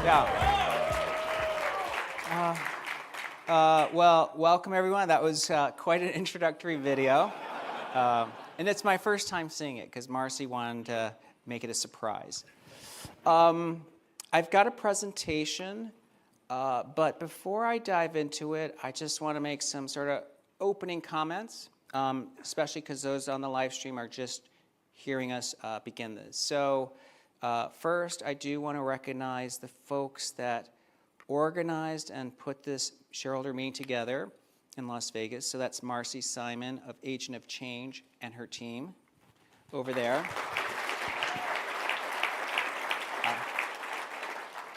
Well, welcome everyone. That was quite an introductory video. And it's my first time seeing it because Marcy wanted to make it a surprise. I've got a presentation, but before I dive into it, I just want to make some sort of opening comments, especially because those on the live stream are just hearing us begin this. So first, I do want to recognize the folks that organized and put this shareholder meeting together in Las Vegas. So that's Marcy Simon of Agent of Change and her team over there.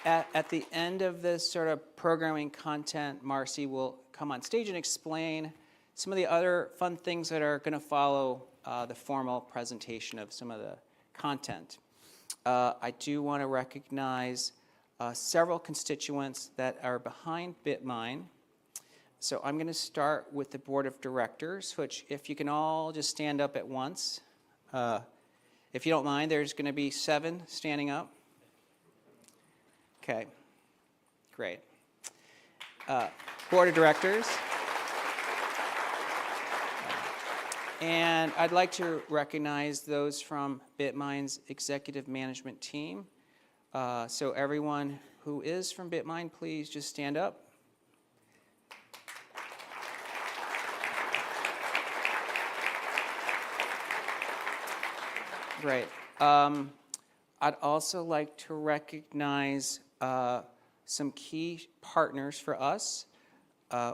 At the end of this sort of programming content, Marcy will come on stage and explain some of the other fun things that are going to follow the formal presentation of some of the content. I do want to recognize several constituents that are behind Bitmine. So I'm going to start with the board of directors, which if you can all just stand up at once. If you don't mind, there's going to be 7 standing up. Okay, great. Board of directors. And I'd like to recognize those from Bitmine's executive management team. So everyone who is from Bitmine, please just stand up. Great. I'd also like to recognize some key partners for us.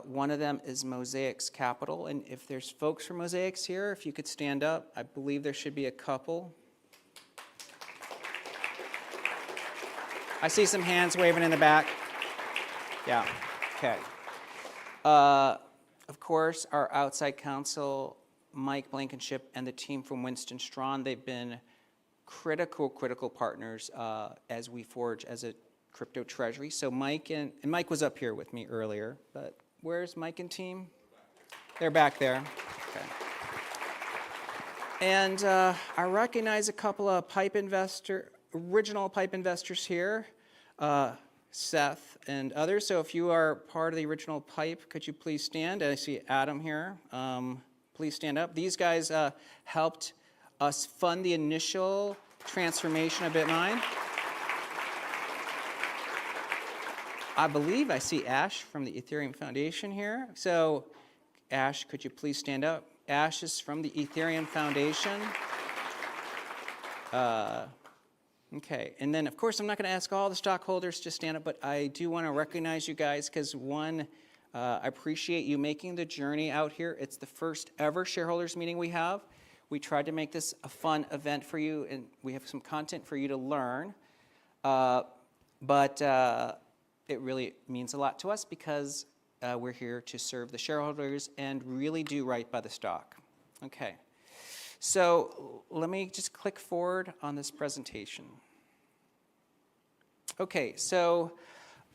One of them is Mosaics Capital, and if there's folks from Mosaics here, if you could stand up, I believe there should be a couple. I see some hands waving in the back. Yeah, okay. Of course, our outside counsel, Mike Blankenship, and the team from Winston Strawn, they've been critical partners as we forge as a crypto treasury. So Mike and Mike was up here with me earlier, but where's Mike and team? They're back there. Okay. And I recognize a couple of original pipe investors here, Seth and others. So if you are part of the original pipe, could you please stand? I see Adam here. Please stand up. These guys helped us fund the initial transformation of Bitmine. I believe I see Ash from the Ethereum Foundation here. So Ash, could you please stand up? Ash is from the Ethereum Foundation. Okay, and then of course I'm not going to ask all the stockholders to stand up, but I do want to recognize you guys because one, I appreciate you making the journey out here. It's the first ever shareholders meeting we have. We tried to make this a fun event for you, and we have some content for you to learn. But it really means a lot to us because we're here to serve the shareholders and really do right by the stock. Okay, so let me just click forward on this presentation. Okay, so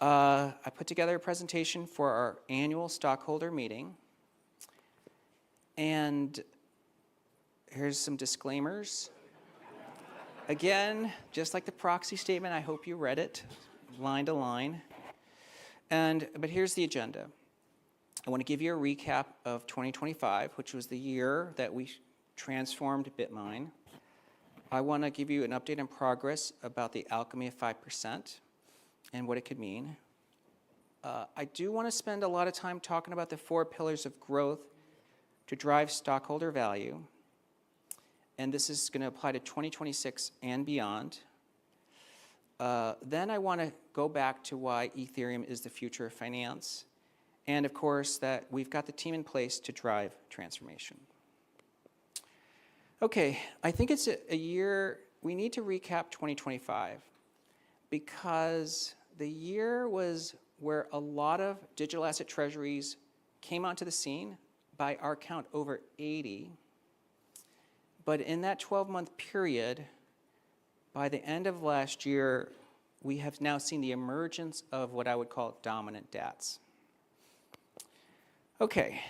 I put together a presentation for our annual stockholder meeting. And here's some disclaimers. Again, just like the proxy statement, I hope you read it line to line. But here's the agenda. I want to give you a recap of 2025, which was the year that we transformed Bitmine. I want to give you an update on progress about the alchemy of 5% and what it could mean. I do want to spend a lot of time talking about the 4 pillars of growth to drive stockholder value. And this is going to apply to 2026 and beyond. Then I want to go back to why Ethereum is the future of finance. And of course, that we've got the team in place to drive transformation. Okay, I think it's a year, we need to recap 2025 because the year was where a lot of digital asset treasuries came onto the scene, by our count over 80. But in that 12-month period, by the end of last year, we have now seen the emergence of what I would call dominant DATs. Okay,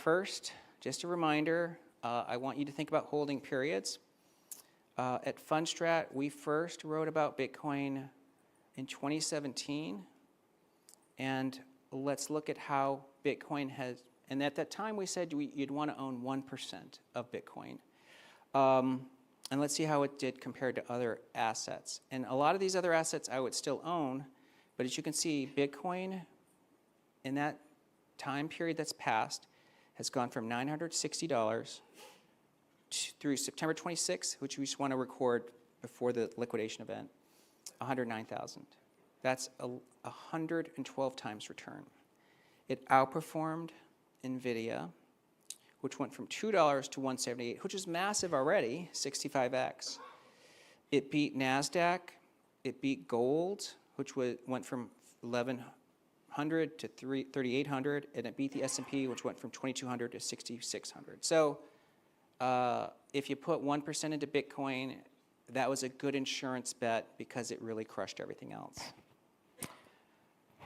first, just a reminder, I want you to think about holding periods. At Fundstrat, we first wrote about Bitcoin in 2017, and let's look at how Bitcoin has, and at that time we said you'd want to own 1% of Bitcoin. And let's see how it did compared to other assets. And a lot of these other assets I would still own, but as you can see, Bitcoin in that time period that's passed has gone from $960 through September 26th, which we just want to record before the liquidation event, 109,000. That's a 112 times return. It outperformed NVIDIA, which went from $2 to $178, which is massive already, 65x. It beat NASDAQ, it beat gold, which went from 1,100 to 3,800, and it beat the S&P, which went from 2,200 to 6,600. So if you put 1% into Bitcoin, that was a good insurance bet because it really crushed everything else.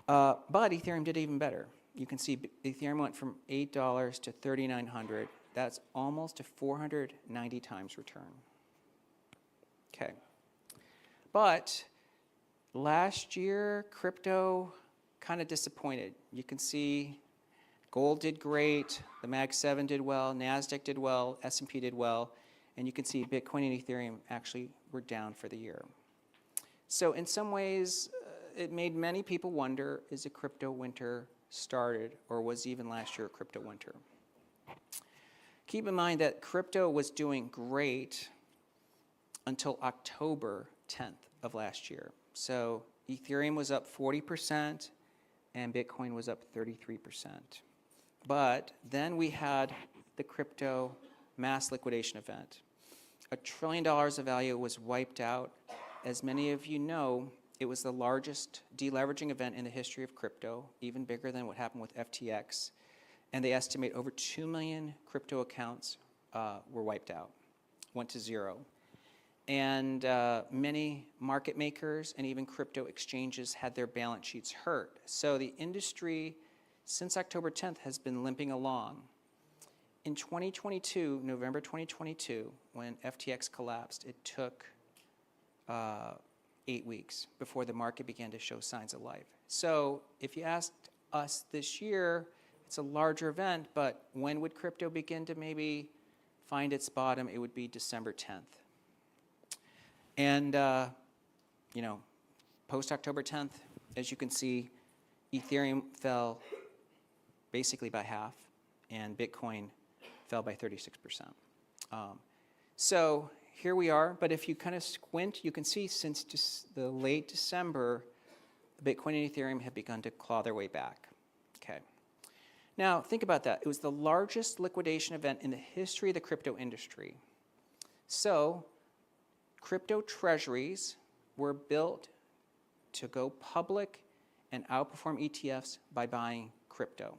But Ethereum did even better. You can see Ethereum went from $8 to $3,900. That's almost a 490 times return. Okay. But last year, crypto kind of disappointed. You can see gold did great, the Mag 7 did well, NASDAQ did well, S&P did well, and you can see Bitcoin and Ethereum actually were down for the year. So in some ways, it made many people wonder, is a crypto winter started, or was even last year a crypto winter? Keep in mind that crypto was doing great until October 10th of last year. So Ethereum was up 40% and Bitcoin was up 33%. But then we had the crypto mass liquidation event. $1 trillion of value was wiped out. As many of you know, it was the largest deleveraging event in the history of crypto, even bigger than what happened with FTX. And they estimate over 2 million crypto accounts were wiped out, went to zero. And many market makers and even crypto exchanges had their balance sheets hurt. So the industry, since October 10th, has been limping along. In 2022, November 2022, when FTX collapsed, it took 8 weeks before the market began to show signs of life. So if you asked us this year, it's a larger event, but when would crypto begin to maybe find its bottom? It would be December 10th. And, you know, post-October 10th, as you can see, Ethereum fell basically by half, and Bitcoin fell by 36%. So here we are, but if you kind of squint, you can see since the late December, Bitcoin and Ethereum have begun to claw their way back. Okay. Now, think about that. It was the largest liquidation event in the history of the crypto industry. So, crypto treasuries were built to go public and outperform ETFs by buying crypto.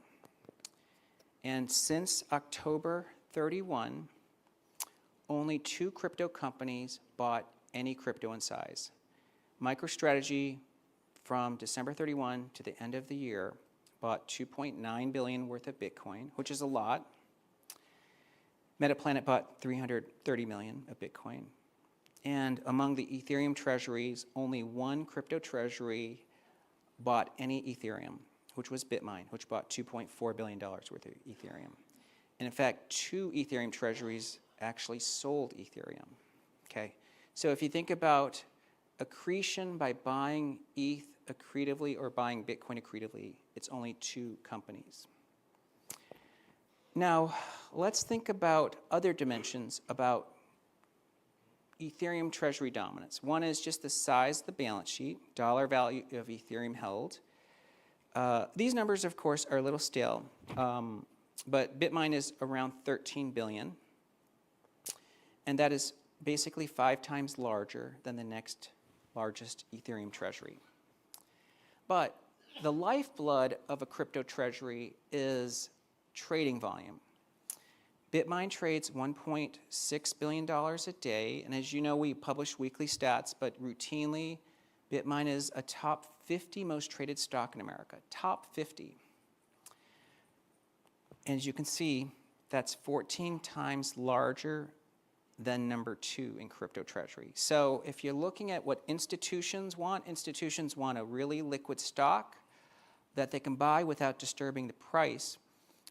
And since October 31, only 2 crypto companies bought any crypto in size. MicroStrategy, from December 31 to the end of the year, bought $2.9 billion worth of Bitcoin, which is a lot. Metaplanet bought $330 million of Bitcoin. And among the Ethereum treasuries, only 1 crypto treasury bought any Ethereum, which was Bitmine, which bought $2.4 billion worth of Ethereum. And in fact, 2 Ethereum treasuries actually sold Ethereum. Okay, so if you think about accretion by buying ETH accretively or buying Bitcoin accretively, it's only 2 companies. Now, let's think about other dimensions about Ethereum treasury dominance. One is just the size of the balance sheet, dollar value of Ethereum held. These numbers, of course, are a little stale, but Bitmine is around 13 billion. And that is basically 5 times larger than the next largest Ethereum treasury. But the lifeblood of a crypto treasury is trading volume. Bitmine trades $1.6 billion a day, and as you know, we publish weekly stats, but routinely, Bitmine is a top 50 most traded stock in America, top 50. And as you can see, that's 14 times larger then number 2 in crypto treasury. So if you're looking at what institutions want a really liquid stock that they can buy without disturbing the price.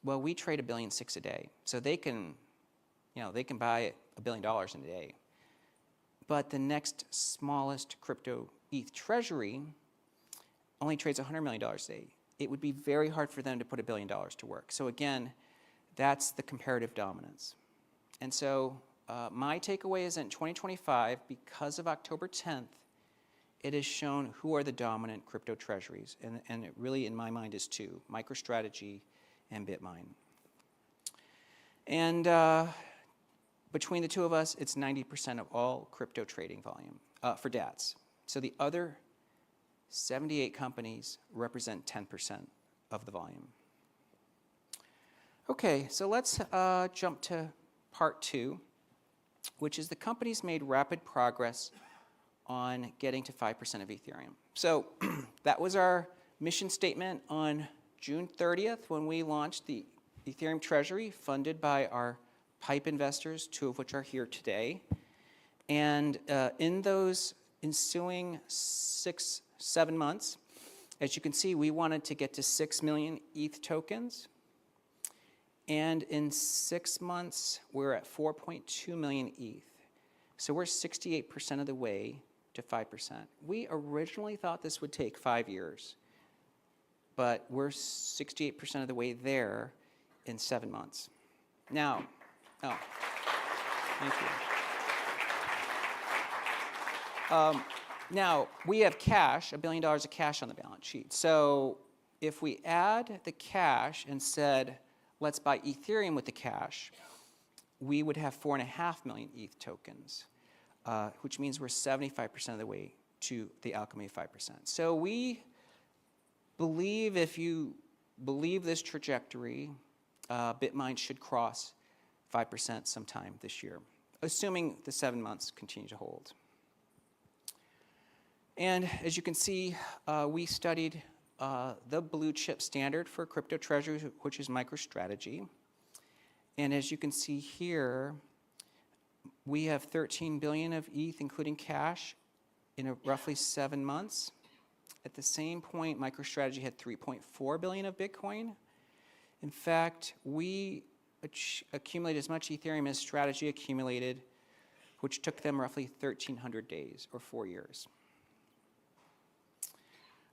Well, we trade $1.6 billion a day. So they can buy $1 billion in a day. But the next smallest crypto ETH treasury only trades $100 million a day. It would be very hard for them to put $1 billion to work. So again, that's the comparative dominance. And so my takeaway is in 2025, because of October 10th, it has shown who are the dominant crypto treasuries. And it really, in my mind, is 2, MicroStrategy and Bitmine. And between the 2 of us, it's 90% of all crypto trading volume for DATs. So the other 78 companies represent 10% of the volume. Okay, so let's jump to part 2, which is the companies made rapid progress on getting to 5% of Ethereum. So that was our mission statement on June 30th when we launched the Ethereum Treasury, funded by our PIPE investors, 2 of which are here today. And in those ensuing 6-7 months, as you can see, we wanted to get to 6 million ETH tokens. And in 6 months, we're at 4.2 million ETH. So we're 68% of the way to 5%. We originally thought this would take 5 years, but we're 68% of the way there in 7 months. Now, thank you. Now, we have cash, $1 billion of cash on the balance sheet. So if we add the cash and said, let's buy Ethereum with the cash, we would have 4.5 million ETH tokens, which means we're 75% of the way to the alchemy of 5%. So we believe, if you believe this trajectory, Bitmine should cross 5% sometime this year, assuming the 7 months continue to hold. And as you can see, we studied the blue chip standard for crypto treasuries, which is MicroStrategy. And as you can see here, we have 13 billion of ETH, including cash, in roughly 7 months. At the same point, MicroStrategy had 3.4 billion of Bitcoin. In fact, we accumulated as much Ethereum as Strategy accumulated, which took them roughly 1,300 days, or 4 years.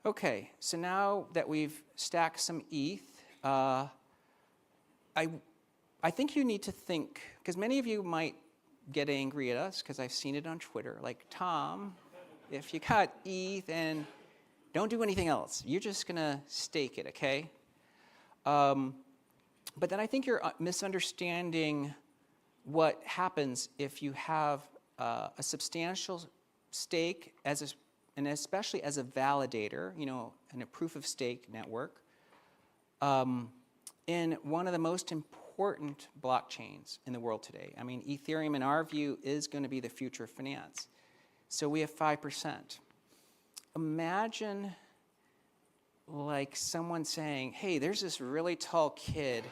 Okay, so now that we've stacked some ETH, I think you need to think, because many of you might get angry at us, because I've seen it on Twitter, like, Tom, if you got ETH and don't do anything else, you're just going to stake it, okay? But then I think you're misunderstanding what happens if you have a substantial stake and especially as a validator, in a proof of stake network, in one of the most important blockchains in the world today. I mean, Ethereum, in our view, is going to be the future of finance. So we have 5%. Imagine like someone saying, hey, there's this really tall kid,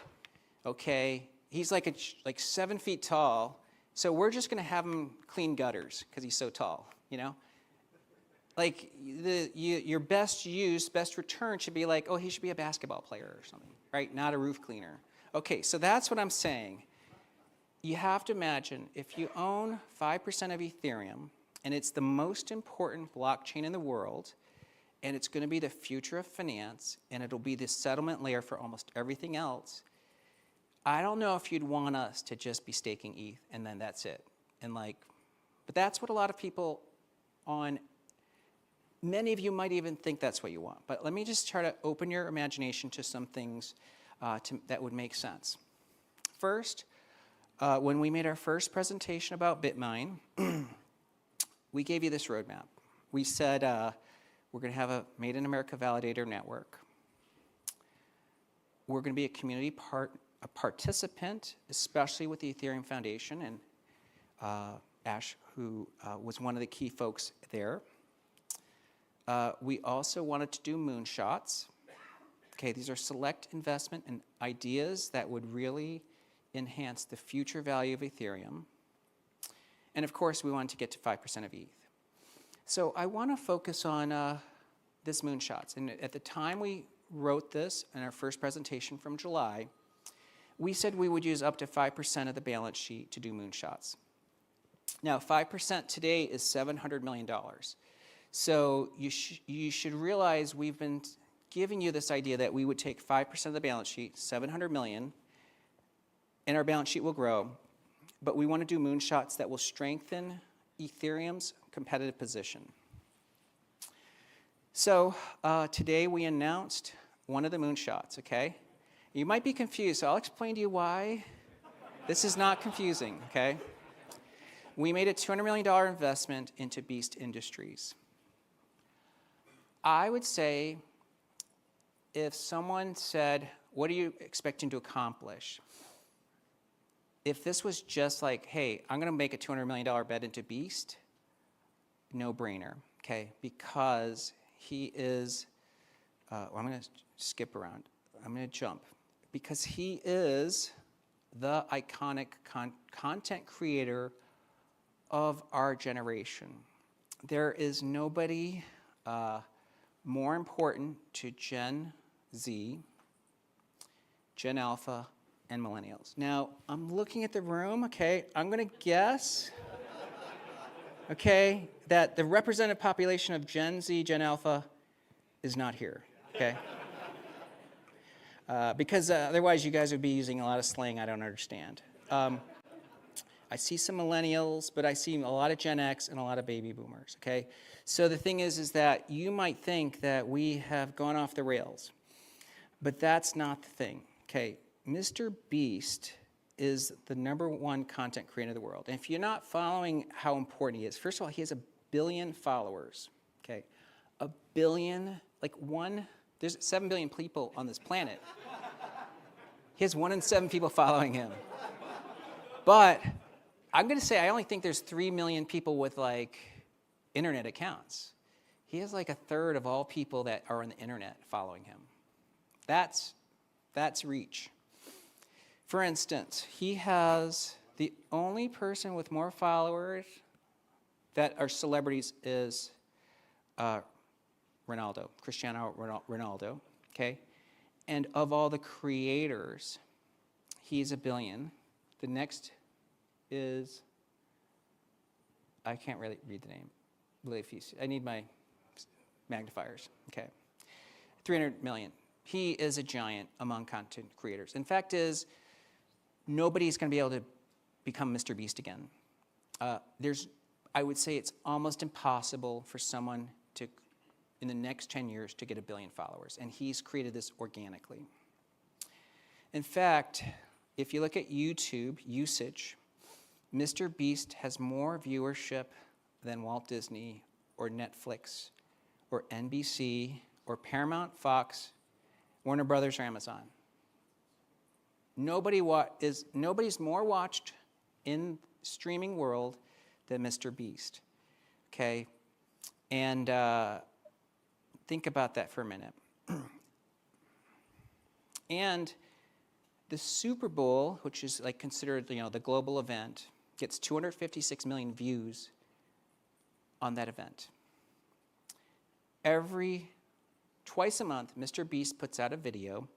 okay? He's like 7 feet tall, so we're just going to have him clean gutters because he's so tall, Like your best return should be like, oh, he should be a basketball player or something, right? Not a roof cleaner. Okay, so that's what I'm saying. You have to imagine if you own 5% of Ethereum, and it's the most important blockchain in the world, and it's going to be the future of finance, and it'll be the settlement layer for almost everything else, I don't know if you'd want us to just be staking ETH, and then that's it. But that's what a lot of people many of you might even think that's what you want. But let me just try to open your imagination to some things that would make sense. First, when we made our first presentation about Bitmine, we gave you this roadmap. We said we're going to have a Made in America validator network. We're going to be a community participant, especially with the Ethereum Foundation, and Ash, who was one of the key folks there. We also wanted to do moonshots. Okay, these are select investment and ideas that would really enhance the future value of Ethereum. And of course, we wanted to get to 5% of ETH. So I want to focus on this moonshots. And at the time we wrote this in our first presentation from July, we said we would use up to 5% of the balance sheet to do moonshots. Now, 5% today is $700 million. So you should realize we've been giving you this idea that we would take 5% of the balance sheet, $700 million, and our balance sheet will grow. But we want to do moonshots that will strengthen Ethereum's competitive position. So today we announced one of the moonshots, okay? You might be confused, so I'll explain to you why this is not confusing, okay? We made a $200 million investment into Beast Industries. I would say if someone said, what are you expecting to accomplish? If this was just like, hey, I'm going to make a $200 million bet into Beast, no brainer, okay? Because he is, I'm going to skip around. I'm going to jump. Because he is the iconic content creator of our generation. There is nobody more important to Gen Z, Gen Alpha, and Millennials. Now, I'm looking at the room, okay? I'm going to guess, okay, that the representative population of Gen Z, Gen Alpha is not here, okay? Because otherwise you guys would be using a lot of slang I don't understand. I see some millennials, but I see a lot of Gen X and a lot of baby boomers, okay? So the thing is that you might think that we have gone off the rails, but that's not the thing, okay? MrBeast is the #1 content creator in the world. And if you're not following how important he is, first of all, he has 1 billion followers, okay? 1 billion, there's 7 billion people on this planet. He has 1 in 7 people following him. But I'm going to say I only think there's 3 million people with internet accounts. He has 1/3 of all people that are on the internet following him. That's reach. For instance, he has the only person with more followers that are celebrities is Ronaldo, Cristiano Ronaldo, okay? And of all the creators, he's 1 billion. The next is, I can't really read the name. I need my magnifiers, okay. 300 million. He is a giant among content creators. In fact is, nobody's going to be able to become MrBeast again. I would say it's almost impossible for someone to, in the next 10 years, to get 1 billion followers. And he's created this organically. In fact, if you look at YouTube usage, MrBeast has more viewership than Walt Disney or Netflix or NBC or Paramount, Fox, Warner Brothers, or Amazon. Nobody's more watched in streaming world than MrBeast, okay? And think about that for a minute. And the Super Bowl, which is considered the global event, gets 256 million views on that event. Twice a month, MrBeast puts out a video,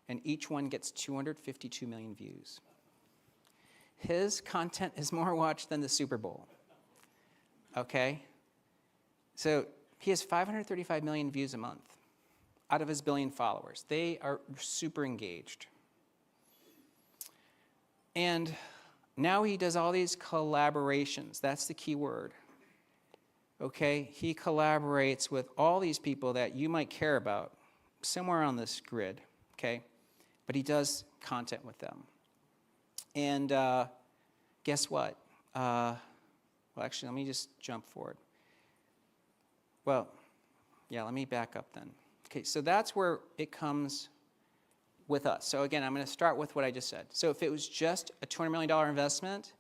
and each one gets 252 million views. His content is more watched than the Super Bowl, okay? So he has 535 million views a month out of his 1 billion followers. They are super engaged. And now he does all these collaborations. That's the key word. Okay? He collaborates with all these people that you might care about somewhere on this grid. Okay? But he does content with them. And guess what? Well, actually, let me just jump forward. Well, yeah, let me back up then. Okay, so that's where it comes with us. So again, I'm going to start with what I just said. So if it was just a $200 million investment,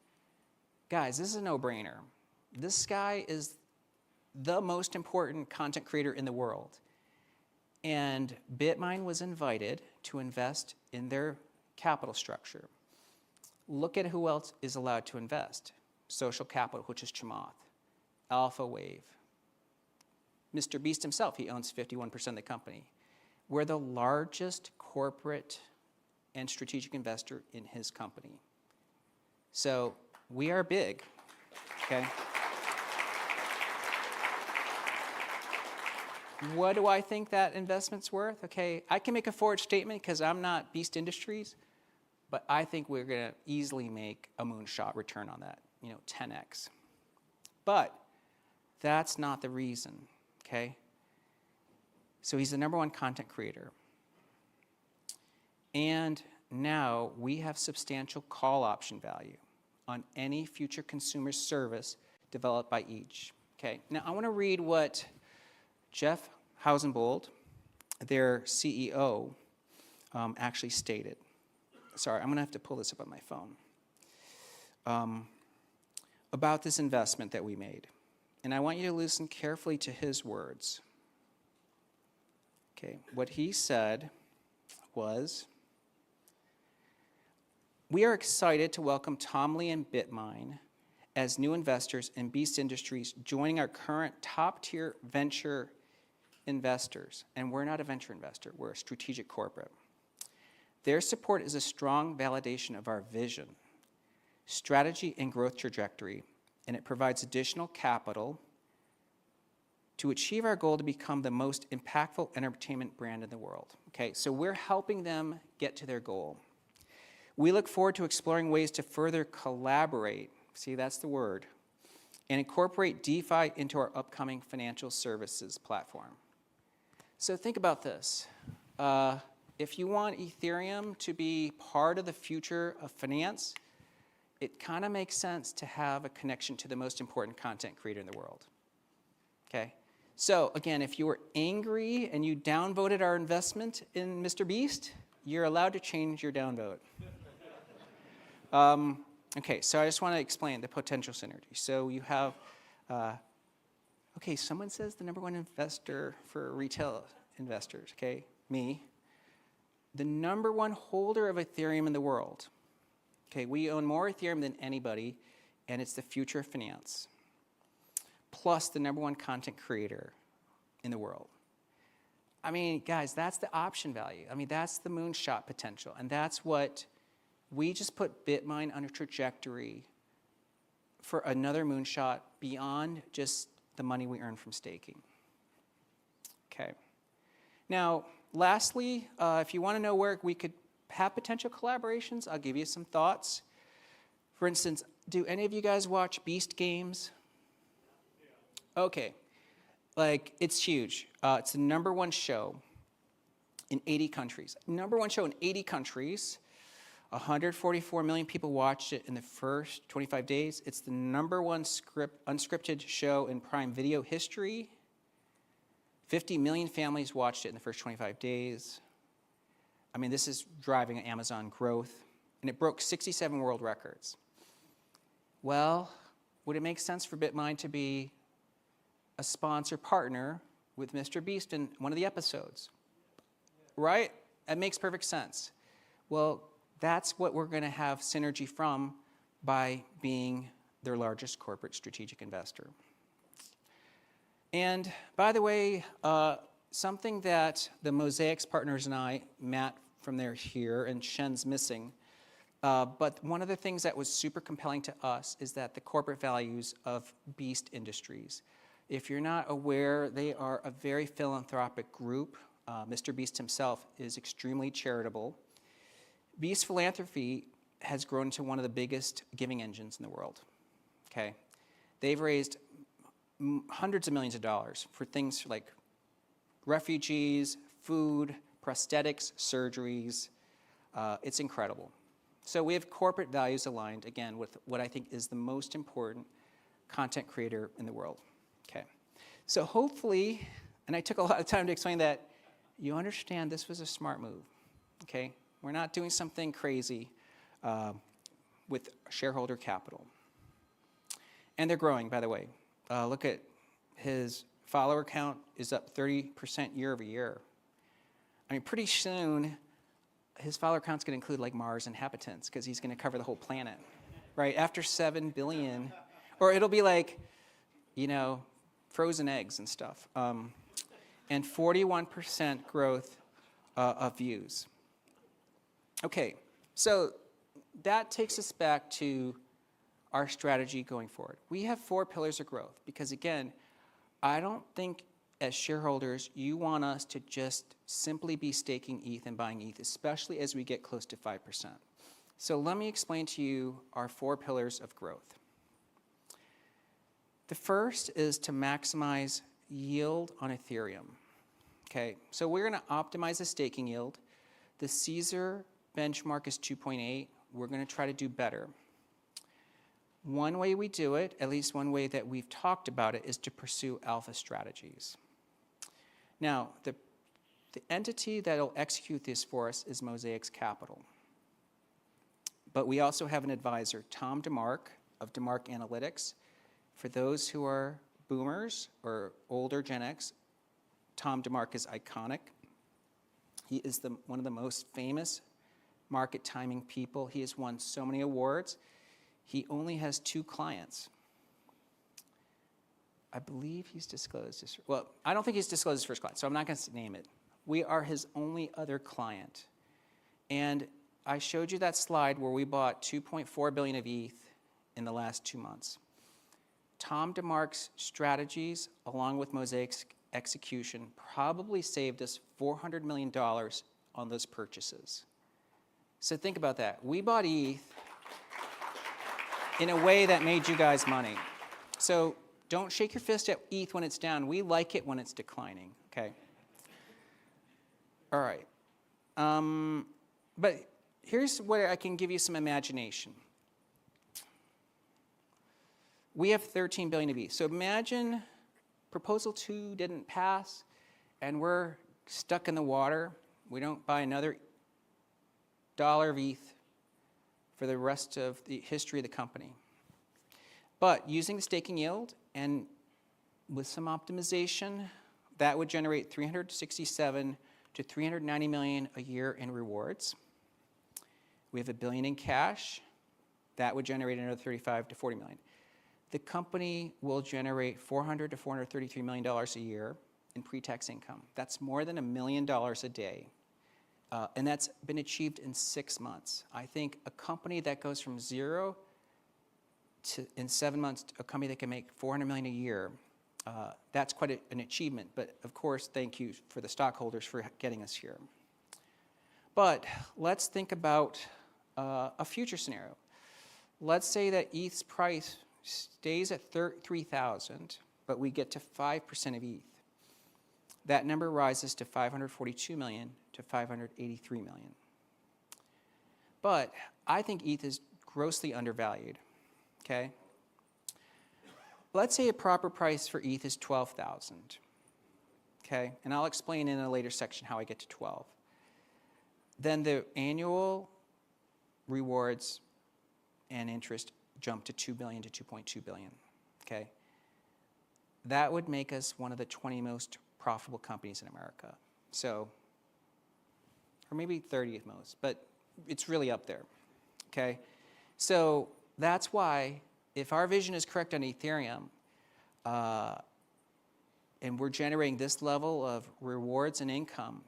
guys, this is a no-brainer. This guy is the most important content creator in the world. And Bitmine was invited to invest in their capital structure. Look at who else is allowed to invest. Social Capital, which is Chamath, Alpha Wave. MrBeast himself, he owns 51% of the company. We're the largest corporate and strategic investor in his company. So we are big, okay? What do I think that investment's worth? Okay, I can make a forward statement because I'm not Beast Industries, but I think we're going to easily make a moonshot return on that, 10x. But that's not the reason, okay? So he's the #1 content creator. And now we have substantial call option value on any future consumer service developed by each, okay? Now I want to read what Jeff Hausenbold, their CEO, actually stated. Sorry, I'm going to have to pull this up on my phone. About this investment that we made. And I want you to listen carefully to his words. Okay, what he said was, "We are excited to welcome Tom Lee and Bitmine as new investors in Beast Industries, joining our current top-tier venture investors." And we're not a venture investor, we're a strategic corporate. "Their support is a strong validation of our vision, strategy, and growth trajectory, and it provides additional capital to achieve our goal to become the most impactful entertainment brand in the world." Okay, so we're helping them get to their goal. "We look forward to exploring ways to further collaborate," see, that's the word, "and incorporate DeFi into our upcoming financial services platform." So think about this. If you want Ethereum to be part of the future of finance, it kind of makes sense to have a connection to the most important content creator in the world. Okay? So again, if you were angry and you downvoted our investment in MrBeast, you're allowed to change your downvote. Okay, so I just want to explain the potential synergy. So you have, okay, someone says the #1 investor for retail investors, okay, me. The #1 holder of Ethereum in the world. Okay, we own more Ethereum than anybody, and it's the future of finance. Plus the #1 content creator in the world. I mean, guys, that's the option value. I mean, that's the moonshot potential, and that's what we just put Bitmine on a trajectory for another moonshot beyond just the money we earn from staking. Okay. Now, lastly, if you want to know where we could have potential collaborations, I'll give you some thoughts. For instance, do any of you guys watch Beast Games? Okay. Like, it's huge. It's the #1 show in 80 countries. #1 show in 80 countries. 144 million people watched it in the first 25 days. It's the #1 unscripted show in Prime Video history. 50 million families watched it in the first 25 days. I mean, this is driving Amazon growth. And it broke 67 world records. Well, would it make sense for Bitmine to be a sponsor partner with MrBeast in one of the episodes? Right? That makes perfect sense. Well, that's what we're going to have synergy from by being their largest corporate strategic investor. And by the way, something that the Mosaics partners and I, Matt from there here, and Shen's missing, but one of the things that was super compelling to us is that the corporate values of Beast Industries. If you're not aware, they are a very philanthropic group. MrBeast himself is extremely charitable. Beast Philanthropy has grown to one of the biggest giving engines in the world. Okay, they've raised hundreds of millions of dollars for things like refugees, food, prosthetics, surgeries. It's incredible. So we have corporate values aligned, again, with what I think is the most important content creator in the world. Okay, so hopefully, and I took a lot of time to explain that, you understand this was a smart move. Okay, we're not doing something crazy with shareholder capital. And they're growing, by the way. Look at his follower count is up 30% year over year. I mean, pretty soon, his follower count's going to include like Mars inhabitants because he's going to cover the whole planet. right? After 7 billion, or it'll be like, frozen eggs and stuff. And 41% growth of views. Okay, so that takes us back to our strategy going forward. We have 4 pillars of growth because, again, I don't think as shareholders you want us to just simply be staking ETH and buying ETH, especially as we get close to 5%. So let me explain to you our 4 pillars of growth. The first is to maximize yield on Ethereum. Okay, so we're going to optimize the staking yield. The Caesar benchmark is 2.8. We're going to try to do better. One way we do it, at least one way that we've talked about it, is to pursue alpha strategies. Now, the entity that will execute this for us is Mosaic Capital. But we also have an advisor, Tom DeMark of DeMark Analytics. For those who are boomers or older Gen X, Tom DeMark is iconic. He is one of the most famous market timing people. He has won so many awards. He only has 2 clients. I believe he's disclosed his, well, I don't think he's disclosed his first client, so I'm not going to name it. We are his only other client. And I showed you that slide where we bought 2.4 billion of ETH in the last 2 months. Tom DeMark's strategies, along with Mosaic's execution, probably saved us $400 million on those purchases. So think about that. We bought ETH in a way that made you guys money. So don't shake your fist at ETH when it's down. We like it when it's declining, okay? All right. But here's where I can give you some imagination. We have 13 billion of ETH. So imagine proposal 2 didn't pass and we're stuck in the water. We don't buy another dollar of ETH for the rest of the history of the company. But using the staking yield and with some optimization, that would generate 367 to 390 million a year in rewards. We have $1 billion in cash. That would generate another 35 to 40 million. The company will generate $400 to $433 million a year in pre-tax income. That's more than $1 million a day. And that's been achieved in 6 months. I think a company that goes from 0 to, in 7 months, to a company that can make $400 million a year, that's quite an achievement. But of course, thank you for the stockholders for getting us here. But let's think about a future scenario. Let's say that ETH's price stays at 3,000, but we get to 5% of ETH. That number rises to 542 million to 583 million. But I think ETH is grossly undervalued, okay? Let's say a proper price for ETH is 12,000, okay? And I'll explain in a later section how I get to 12. Then the annual rewards and interest jump to 2 billion to 2.2 billion, okay? That would make us one of the 20 most profitable companies in America. So, or maybe 30th most, but it's really up there, okay? So that's why if our vision is correct on Ethereum, and we're generating this level of rewards and income,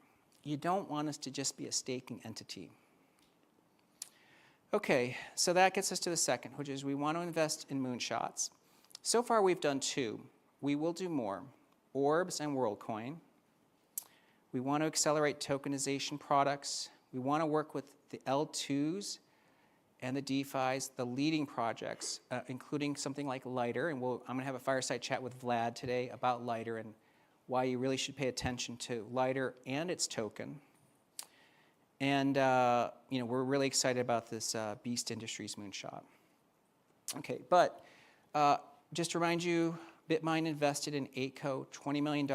you don't want us to just be a staking entity. Okay, so that gets us to the second, which is we want to invest in moonshots. So far we've done 2. We will do more, Orbs and WorldCoin. We want to accelerate tokenization products. We want to work with the L2s and the DeFis, the leading projects, including something like Lighter. And I'm going to have a fireside chat with Vlad today about Lighter and why you really should pay attention to Lighter and its token. And we're really excited about this Beast Industries moonshot. Okay, but just to remind you, Bitmine invested in Aiko $20 million.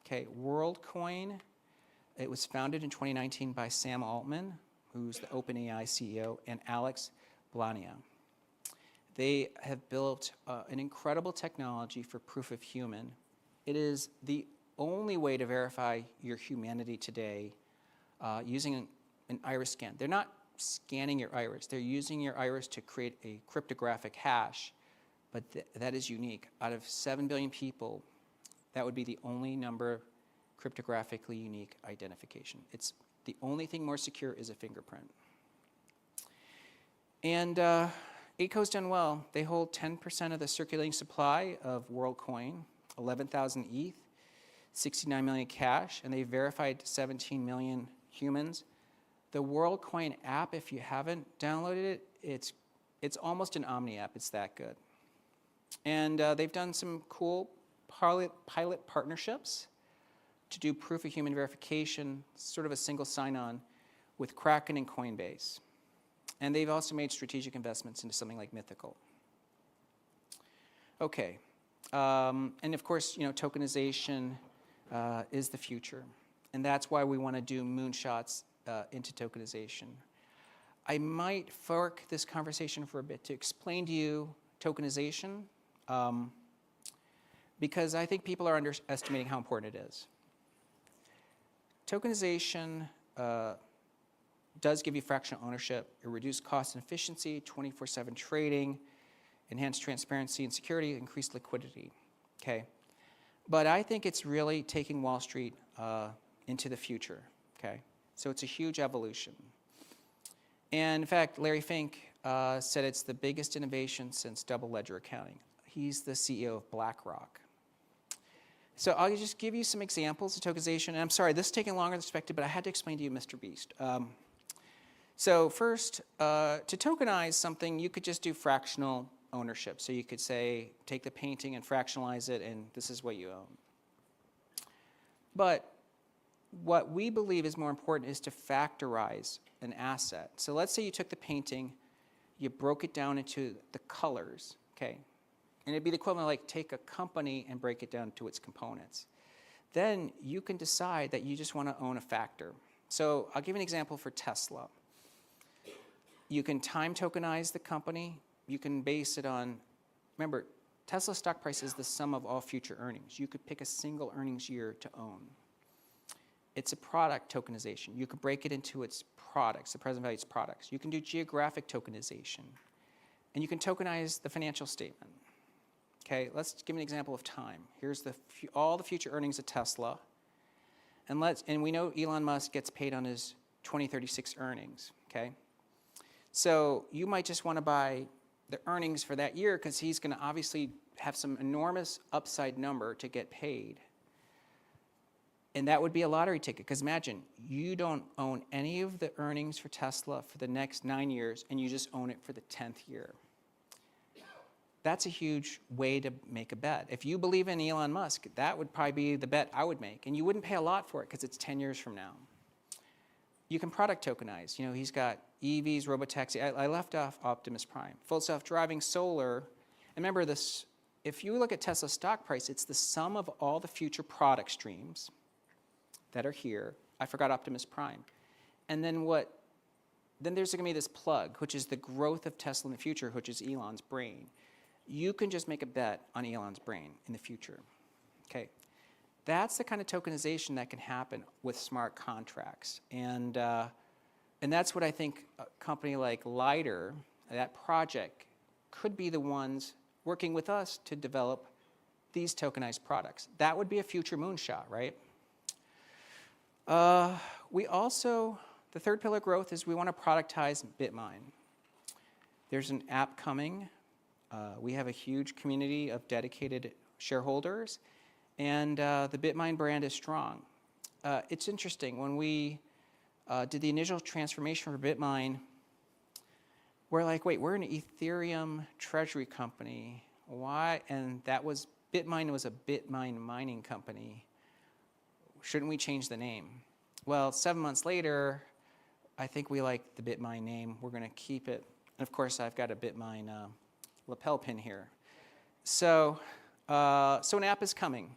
Okay, WorldCoin, it was founded in 2019 by Sam Altman, who's the OpenAI CEO, and Alex Blania. They have built an incredible technology for proof of human. It is the only way to verify your humanity today using an iris scan. They're not scanning your iris. They're using your iris to create a cryptographic hash, but that is unique. Out of 7 billion people, that would be the only number cryptographically unique identification. It's the only thing more secure is a fingerprint. And ACO's done well. They hold 10% of the circulating supply of WorldCoin, 11,000 ETH, 69 million cash, and they verified 17 million humans. The WorldCoin app, if you haven't downloaded it, it's almost an Omni app. It's that good. And they've done some cool pilot partnerships to do proof of human verification, sort of a single sign-on with Kraken and Coinbase. And they've also made strategic investments into something like Mythical. Okay, and of course, tokenization is the future. And that's why we want to do moonshots into tokenization. I might fork this conversation for a bit to explain to you tokenization, because I think people are underestimating how important it is. Tokenization does give you fractional ownership, a reduced cost and efficiency, 24/7 trading, enhanced transparency and security, increased liquidity. Okay, but I think it's really taking Wall Street into the future. Okay, so it's a huge evolution. And in fact, Larry Fink said it's the biggest innovation since double ledger accounting. He's the CEO of BlackRock. So I'll just give you some examples of tokenization. And I'm sorry, this is taking longer than expected, but I had to explain to you MrBeast. So first, to tokenize something, you could just do fractional ownership. So you could say, take the painting and fractionalize it, and this is what you own. But what we believe is more important is to factorize an asset. So let's say you took the painting, you broke it down into the colors, okay? And it'd be the equivalent of like take a company and break it down to its components. Then you can decide that you just want to own a factor. So I'll give you an example for Tesla. You can time tokenize the company. You can base it on, remember, Tesla's stock price is the sum of all future earnings. You could pick a single earnings year to own. It's a product tokenization. You could break it into its products, the present value of its products. You can do geographic tokenization. And you can tokenize the financial statement. Okay, let's give an example of time. Here's all the future earnings of Tesla. And we know Elon Musk gets paid on his 2036 earnings, okay? So you might just want to buy the earnings for that year because he's going to obviously have some enormous upside number to get paid. And that would be a lottery ticket, because imagine, you don't own any of the earnings for Tesla for the next 9 years, and you just own it for the 10th year. That's a huge way to make a bet. If you believe in Elon Musk, that would probably be the bet I would make. And you wouldn't pay a lot for it because it's 10 years from now. You can product tokenize. He's got EVs, robotaxi. I left off Optimus Prime. Full self-driving, solar. And remember this, if you look at Tesla's stock price, it's the sum of all the future product streams that are here. I forgot Optimus Prime. And then there's going to be this plug, which is the growth of Tesla in the future, which is Elon's brain. You can just make a bet on Elon's brain in the future. Okay, that's the kind of tokenization that can happen with smart contracts, and that's what I think a company like Lighter, that project, could be the ones working with us to develop these tokenized products. That would be a future moonshot, right? We also, the third pillar of growth is we want to productize Bitmine. There's an app coming. We have a huge community of dedicated shareholders, and the Bitmine brand is strong. It's interesting, when we did the initial transformation for Bitmine, we're like, wait, we're an Ethereum treasury company. Why? And Bitmine was a Bitmine mining company. Shouldn't we change the name? Well, 7 months later, I think we like the Bitmine name. We're going to keep it. And of course, I've got a Bitmine lapel pin here. So an app is coming,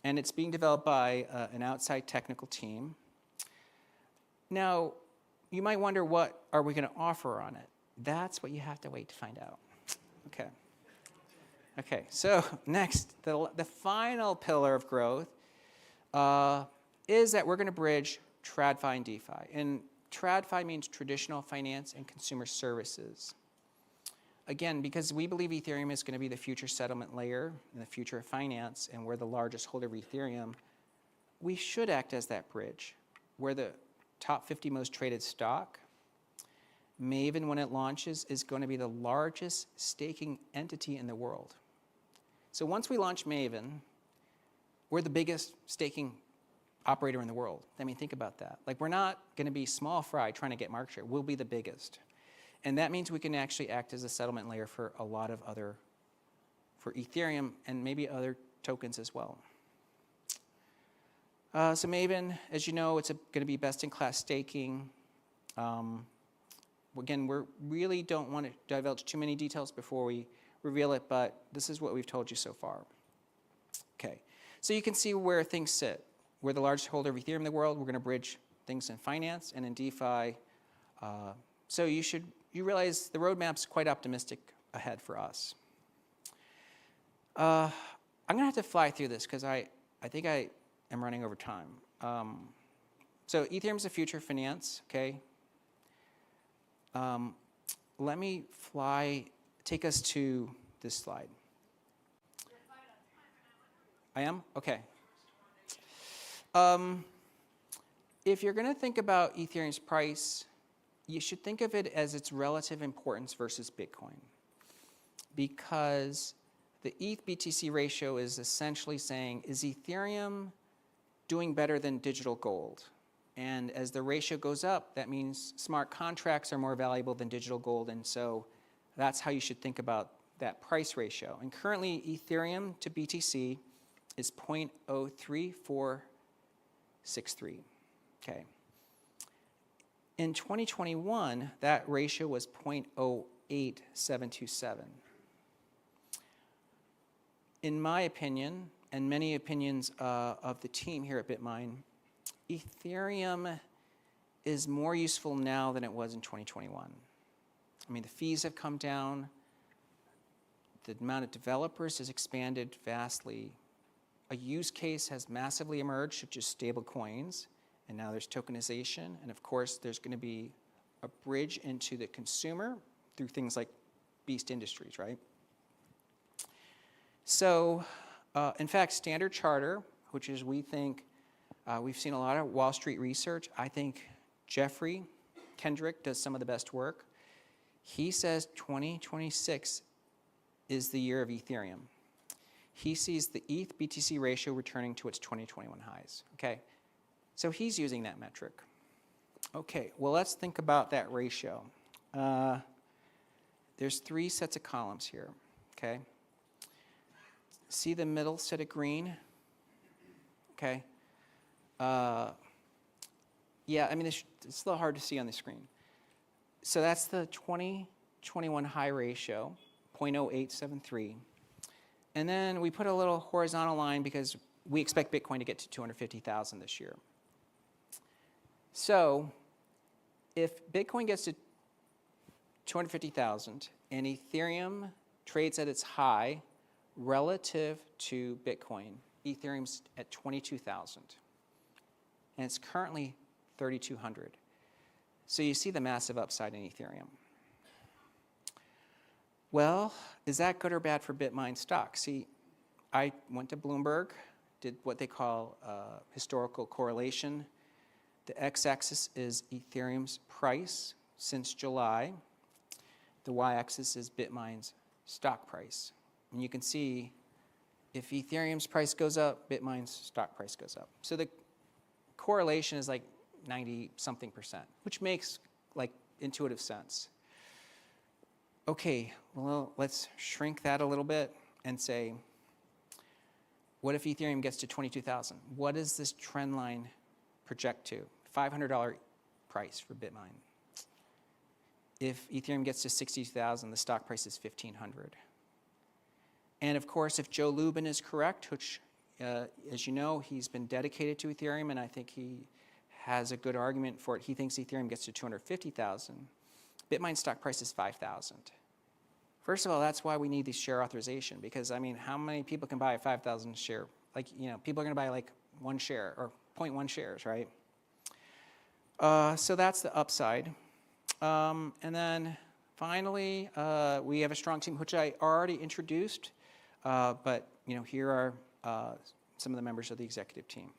and it's being developed by an outside technical team. Now, you might wonder, what are we going to offer on it? That's what you have to wait to find out. Okay, so next, the final pillar of growth is that we're going to bridge TradFi and DeFi. And TradFi means traditional finance and consumer services. Again, because we believe Ethereum is going to be the future settlement layer and the future of finance, and we're the largest holder of Ethereum, we should act as that bridge. We're the top 50 most traded stock. Maven, when it launches, is going to be the largest staking entity in the world. So once we launch Maven, we're the biggest staking operator in the world. I mean, think about that. Like, we're not going to be small fry trying to get market share. We'll be the biggest. And that means we can actually act as a settlement layer for a lot of other, for Ethereum and maybe other tokens as well. So Maven, as you know, it's going to be best-in-class staking. Again, we really don't want to divulge too many details before we reveal it, but this is what we've told you so far. Okay, so you can see where things sit. We're the largest holder of Ethereum in the world. We're going to bridge things in finance and in DeFi. So you realize the roadmap's quite optimistic ahead for us. I'm going to have to fly through this because I think I am running over time. So Ethereum's the future of finance, okay? Let me take us to this slide. I am? Okay. If you're going to think about Ethereum's price, you should think of it as its relative importance versus Bitcoin, because the ETH-BTC ratio is essentially saying, is Ethereum doing better than digital gold? And as the ratio goes up, that means smart contracts are more valuable than digital gold, and so that's how you should think about that price ratio. And currently, Ethereum to BTC is 0.03463, okay? In 2021, that ratio was 0.08727. In my opinion, and many opinions of the team here at Bitmine, Ethereum is more useful now than it was in 2021. I mean, the fees have come down. The amount of developers has expanded vastly. A use case has massively emerged, which is stable coins. And now there's tokenization, and of course there's going to be a bridge into the consumer through things like Beast Industries, right? So, in fact, Standard Charter, which is, we think, we've seen a lot of Wall Street research. I think Jeffrey Kendrick does some of the best work. He says 2026 is the year of Ethereum. He sees the ETH-BTC ratio returning to its 2021 highs, okay? So he's using that metric. Okay, well, let's think about that ratio. There's 3 sets of columns here, okay? See the middle set of green? Okay. Yeah, I mean, it's a little hard to see on the screen. So that's the 2021 high ratio, 0.0873. And then we put a little horizontal line because we expect Bitcoin to get to 250,000 this year. So if Bitcoin gets to 250,000 and Ethereum trades at its high relative to Bitcoin, Ethereum's at 22,000. And it's currently 3,200. So you see the massive upside in Ethereum. Well, is that good or bad for Bitmine stock? See, I went to Bloomberg, did what they call historical correlation. The x-axis is Ethereum's price since July. The y-axis is Bitmine's stock price. And you can see if Ethereum's price goes up, Bitmine's stock price goes up. So the correlation is like 90-something%, which makes like intuitive sense. Okay, well, let's shrink that a little bit and say, what if Ethereum gets to 22,000? What does this trend line project to? $500 price for Bitmine. If Ethereum gets to 60,000, the stock price is 1,500. And of course, if Joe Lubin is correct, which, as you know, he's been dedicated to Ethereum, and I think he has a good argument for it. He thinks Ethereum gets to 250,000. Bitmine stock price is 5,000. First of all, that's why we need these share authorization, because, I mean, how many people can buy a 5,000 share? Like, you know, people are going to buy like 1 share or 0.1 shares, right? So that's the upside. And then finally, we have a strong team, which I already introduced, but here are some of the members of the executive team.